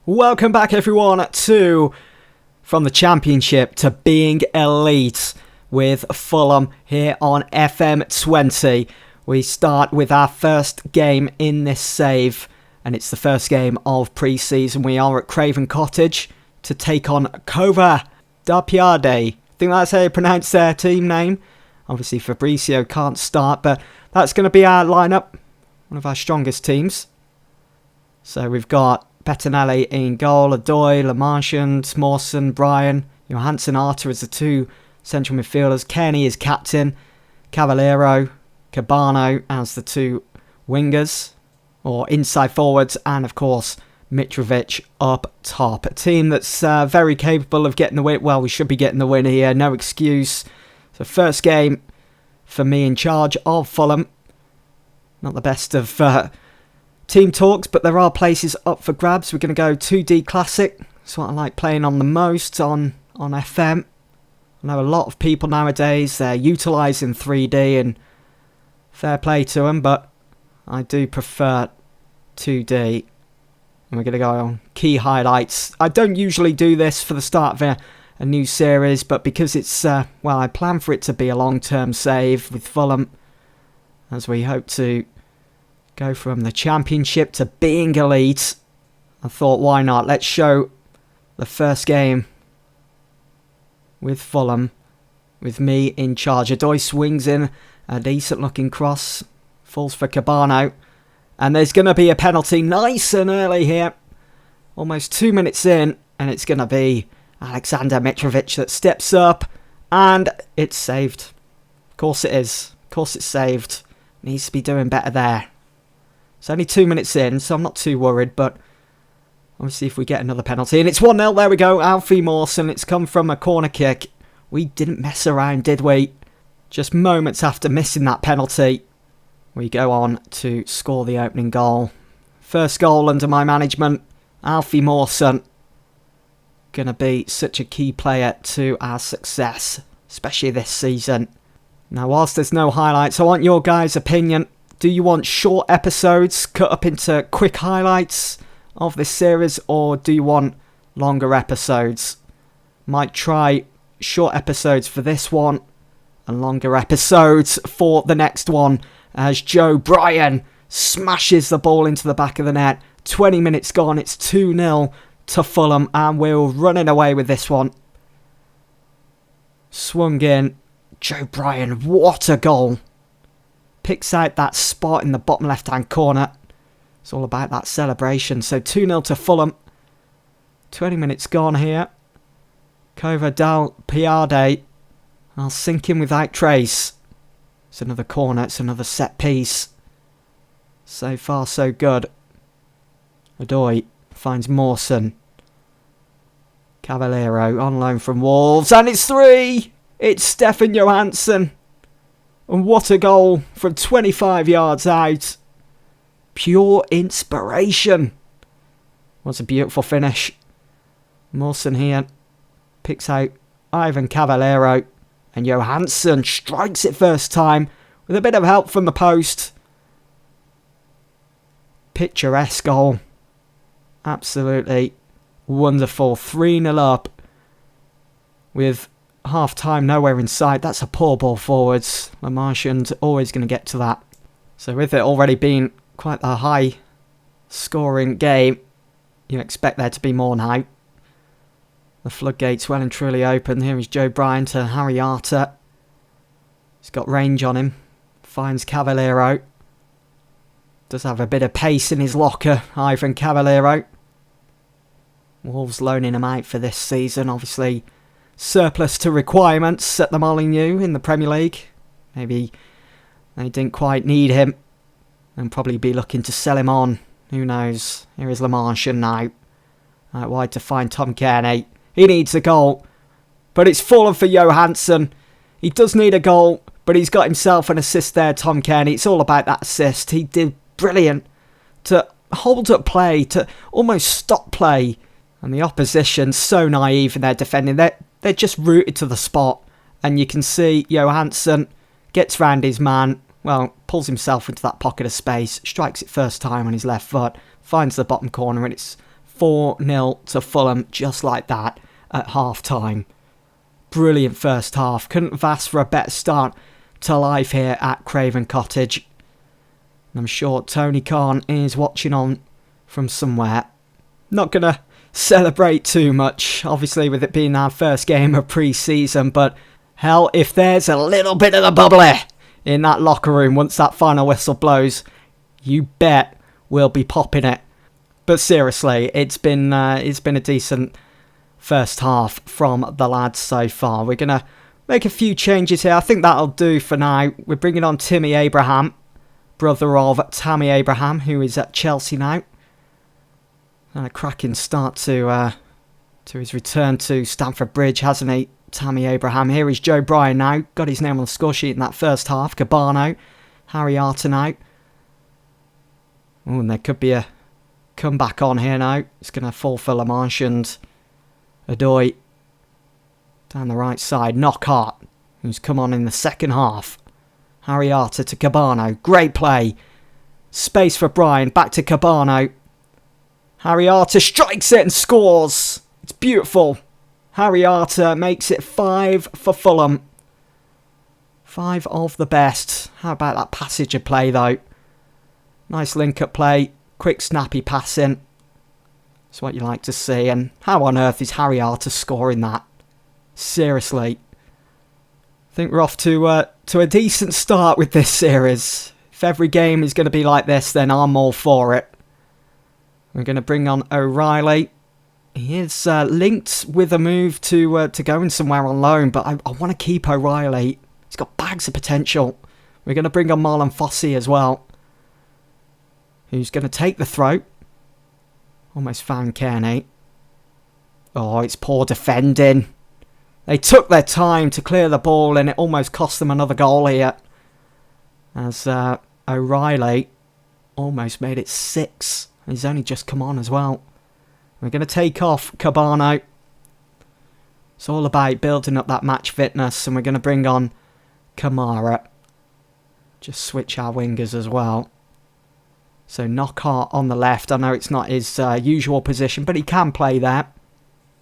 Welcome back everyone to From the Championship to Being Elite with Fulham here on FM20. We start with our first game in this save, and it's the first game of pre-season. We are at Craven Cottage to take on Cova Darpiade. I think that's how you pronounce their team name. Obviously Fabrizio can't start, but that's going to be our lineup, one of our strongest teams. So we've got Bettinelli in goal, Adoy, Lamarchand, Mawson, Bryan, Johansson, Arter as the two central midfielders, Kenny is captain, Cavallero, Cabano as the two wingers, or inside forwards, and of course Mitrovic up top. A team that's very capable of getting the win. Well, we should be getting the win here, no excuse. So first game for me in charge of Fulham. Not the best of team talks, but there are places up for grabs. We're going to go 2D Classic. That's what I like playing on the most on FM. I know a lot of people nowadays, they're utilising 3D, and fair play to them, but I do prefer 2D. And we're going to go on key highlights. I don't usually do this for the start of a new series, but because it's, well, I plan for it to be a long-term save with Fulham, as we hope to go from the Championship to being elite. I thought, why not? Let's show the first game with Fulham, with me in charge. Adoy swings in a decent looking cross, falls for Cabano, and there's going to be a penalty nice and early here, almost 2 minutes in, and it's going to be Alexander Mitrovic that steps up, and it's saved. Of course it is. Of course it's saved. Needs to be doing better there. It's only 2 minutes in, so I'm not too worried, but obviously if we get another penalty, and it's 1-0, there we go, Alfie Mawson, it's come from a corner kick. We didn't mess around, did we? Just moments after missing that penalty, we go on to score the opening goal. First goal under my management, Alfie Mawson. Going to be such a key player to our success, especially this season. Now, whilst there's no highlights, I want your guys' opinion. Do you want short episodes cut up into quick highlights of this series, or do you want longer episodes? Might try short episodes for this one and longer episodes for the next one, as Joe Bryan smashes the ball into the back of the net. 20 minutes gone, it's 2-0 to Fulham, and we're running away with this one. Swung in, Joe Bryan, what a goal. Picks out that spot in the bottom left-hand corner. It's all about that celebration. So 2-0 to Fulham. 20 minutes gone here. Cova Darpiade. I'll sink in without trace. It's another corner. It's another set piece. So far, so good. Adoy finds Mawson. Cavallero on loan from Wolves. And it's 3! It's Stefan Johansson. And what a goal from 25 yards out. Pure inspiration. What a beautiful finish. Mawson here picks out Ivan Cavallero, and Johansson strikes it first time with a bit of help from the post. Picturesque goal. Absolutely wonderful. 3-0 up with half-time nowhere in sight. That's a poor ball forwards. Lamarchand always going to get to that. So with it already being quite a high-scoring game, you expect there to be more now. The floodgates well and truly open. Here is Joe Bryan to Harry Arter. He's got range on him. Finds Cavallero. Does have a bit of pace in his locker, Ivan Cavallero. Wolves loaning him out for this season, obviously surplus to requirements at the Molineux in the Premier League. Maybe they didn't quite need him and probably be looking to sell him on. Who knows? Here is Lamarchand now. Out wide to find Tom Kearney. He needs a goal, but it's fallen for Johansson. He does need a goal, but he's got himself an assist there, Tom Kearney. It's all about that assist. He did brilliant to hold up play, to almost stop play. And the opposition, so naive in their defending. They're just rooted to the spot. And you can see Johansson gets round his man. Well, pulls himself into that pocket of space. Strikes it first time on his left foot. Finds the bottom corner, and it's 4-0 to Fulham just like that at half-time. Brilliant first half. Couldn't have asked for a better start to life here at Craven Cottage. I'm sure Tony Khan is watching on from somewhere. Not going to celebrate too much, obviously, with it being our first game of pre-season, but hell, if there's a little bit of the bubbly in that locker room once that final whistle blows, you bet we'll be popping it. But seriously, it's been a decent first half from the lads so far. We're going to make a few changes here. I think that'll do for now. We're bringing on Timmy Abraham, brother of Tammy Abraham, who is at Chelsea now. And a cracking start to his return to Stamford Bridge, hasn't he, Tammy Abraham? Here is Joe Bryan now. Got his name on the score sheet in that first half. Cabano, Harry Arton out. Oh, and there could be a comeback on here now. It's going to fall for Lamarche and Adoy down the right side. Knockhart, who's come on in the second half. Harry Arter to Cabano. Great play. Space for Bryan. Back to Cabano. Harry Arter strikes it and scores. It's beautiful. Harry Arter makes it 5 for Fulham. 5 of the best. How about that passage of play though? Nice link-up play. Quick snappy passing. That's what you like to see. And how on earth is Harry Arter scoring that? Seriously. I think we're off to a decent start with this series. If every game is going to be like this, then I'm all for it. We're going to bring on O'Reilly. He is linked with a move to going somewhere on loan, but I want to keep O'Reilly. He's got bags of potential. We're going to bring on Marlon Fossey as well, who's going to take the throw. Almost found Kearney. Oh, it's poor defending. They took their time to clear the ball and it almost cost them another goal here. As O'Reilly almost made it 6. He's only just come on as well. We're going to take off Cabano. It's all about building up that match fitness, and we're going to bring on Kamara. Just switch our wingers as well. So Knockhart on the left. I know it's not his usual position, but he can play there.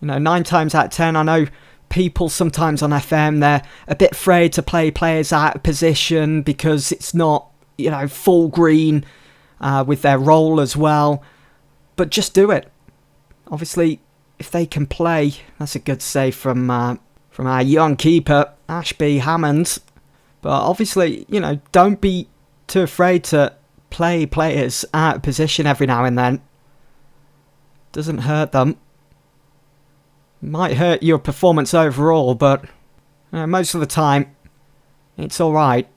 9 times out of 10, I know people sometimes on FM, they're a bit afraid to play players out of position because it's not, full green with their role as well. But just do it. Obviously, if they can play, that's a good save from our young keeper, Ashby Hammond. But obviously, don't be too afraid to play players out of position every now and then. Doesn't hurt them. Might hurt your performance overall, but most of the time, it's alright.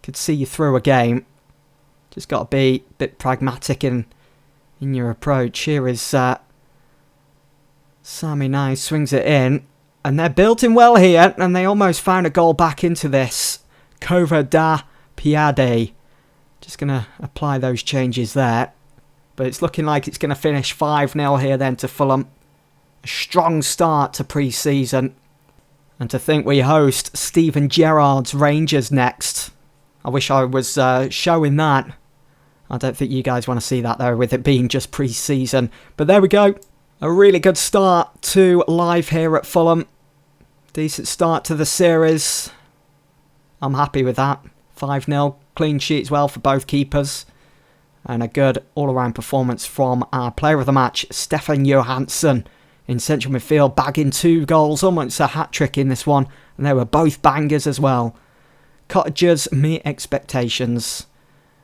Could see you through a game. Just got to be a bit pragmatic in your approach. Here is Sammy now swings it in. And they're built in well here, and they almost found a goal back into this. Kova da Piade. Just going to apply those changes there. But it's looking like it's going to finish 5-0 here then to Fulham. A strong start to pre-season. And to think we host Steven Gerrard's Rangers next. I wish I was showing that. I don't think you guys want to see that though, with it being just pre-season. But there we go. A really good start to life here at Fulham. Decent start to the series. I'm happy with that. 5-0. Clean sheet as well for both keepers. And a good all-around performance from our player of the match, Stefan Johansson, in central midfield, bagging 2 goals, almost a hat-trick in this one. And they were both bangers as well. Cottagers meet expectations.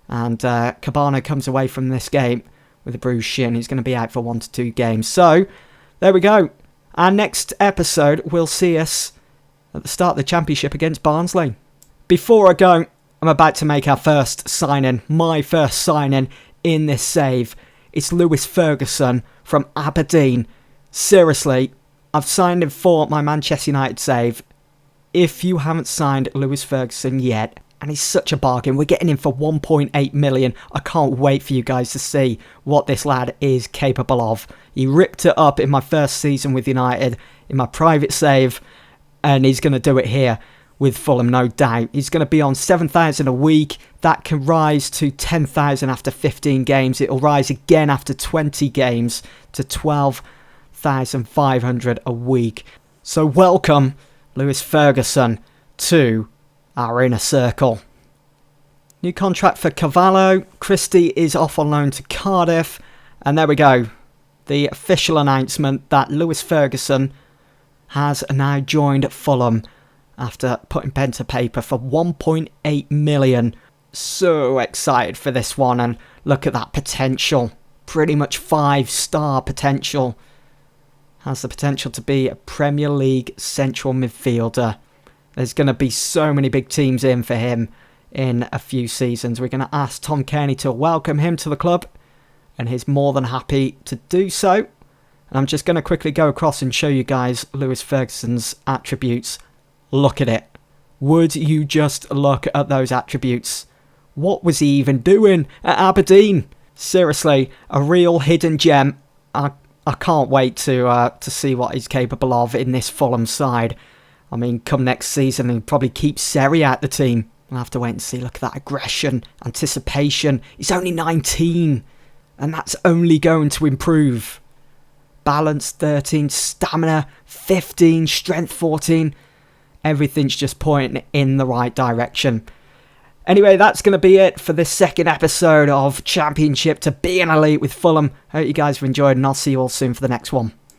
And Cabano comes away from this game with a bruised shin. He's going to be out for 1 to 2 games. So, there we go. Our next episode will see us at the start of the Championship against Barnsley. Before I go, I'm about to make our first signing. My first signing in this save. It's Lewis Ferguson from Aberdeen. Seriously, I've signed him for my Manchester United save. If you haven't signed Lewis Ferguson yet, and he's such a bargain, we're getting him for 1.8 million. I can't wait for you guys to see what this lad is capable of. He ripped it up in my first season with United, in my private save, and he's going to do it here. with Fulham, no doubt. He's going to be on 7,000 a week. That can rise to 10,000 after 15 games. It'll rise again after 20 games to 12,500 a week. So welcome, Lewis Ferguson, to our inner circle. New contract for Cavallo. Christie is off on loan to Cardiff. And there we go. The official announcement that Lewis Ferguson has now joined Fulham after putting pen to paper for 1.8 million. So excited for this one, and look at that potential. Pretty much 5-star potential. Has the potential to be a Premier League central midfielder. There's going to be so many big teams in for him in a few seasons. We're going to ask Tom Kearney to welcome him to the club, and he's more than happy to do so. And I'm just going to quickly go across and show you guys Lewis Ferguson's attributes. Look at it. Would you just look at those attributes? What was he even doing at Aberdeen? Seriously, a real hidden gem. I can't wait to see what he's capable of in this Fulham side. I mean, come next season, he'll probably keep Seri out the team. We'll have to wait and see. Look at that aggression, anticipation. He's only 19, and that's only going to improve. Balance 13, stamina 15, strength 14. Everything's just pointing in the right direction. Anyway, that's going to be it for this second episode of Championship to be an Elite with Fulham. Hope you guys have enjoyed, and I'll see you all soon for the next one.